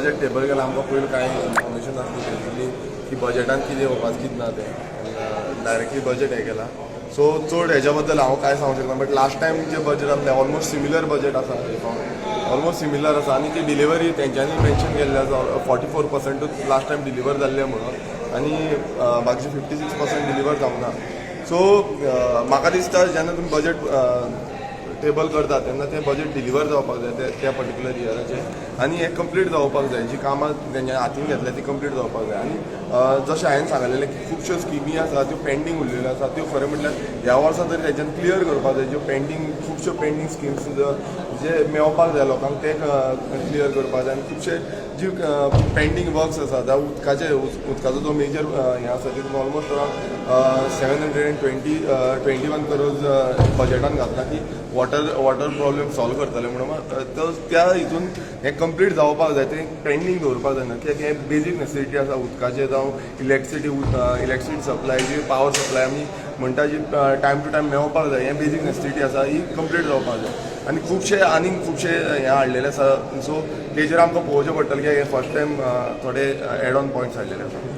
budget table केला आमकां पयलीं कांय इन्फॉर्मेशन नासली बेजिकली की बजेटान कितें येवपाच कितें ना तें डायरेक्टली बजेट हें केला सो चड हेच्या बद्दल हांव काय सांगूंक शकना बट लास्ट टायम जे बजेट आसलें ऑलमोस्ट सिमिलर बजेट आसा ऑलमोस्ट सिमिलर आसा आनी ती डिलिव्हरी तेंच्यांनी मेन्शन केल्ले आसा 44% लास्ट टायम डिलिव्हर जाल्ले म्हणून आनी बाकीचे 56% डिलिव्हर जावंक ना सो म्हाका दिसता जेन्ना तुमी बजेट टेबल करता तेन्ना तें बजेट डिलिव्हर जावपाक जाय त्या पर्टिक्युलर इयराचें आनी हें कंप्लीट जावपाक जाय जी कामां तेंच्या हातीन घेतल्या ती कंप्लीट जावपाक जाय आनी जशें हांवें सांगलेलें की खुबश्यो स्किमी आसा त्यो पेंडींग उरलेल्यो आसा त्यो खरें म्हटल्यार ह्या वर्सा तरी तेच्यान क्लियर करपाक जाय ज्यो खुबश्यो पेंडींग स्किम्स जे मेळपाक जाय लोकांक ते क्लियर करपाक जाय आनी खुबशे जी पेंडींग वर्क्स आसा त्या उदकाचो जो मेजर हें आसा तितून ऑलमोस्ट अरावंड 721 करोड बजेटान घातला की वॉटर प्रॉब्लेम सॉल्व करतले म्हणून त्या हितून हें कंप्लीट जावपाक जाय तें पेंडींग दवरपाक जायना कित्याक हें बेजीक नेसेसिटी आसा उदकाचें जावं इलेक्ट्रिसिटी सप्लाय जी पावर सप्लाय आमी म्हणटा जी टायम टू टायम मेळपाक जाय हें बेजीक नेसेसिटी आसा ही कंप्लीट जावपाक जाय आनी खुबशे हें हाडलेलें आसा सो तेजेर आमकां पळोवचें पडटलें की हे फर्स्ट टायम थोडे एड ऑन पॉयंट्स हाडलेले आसा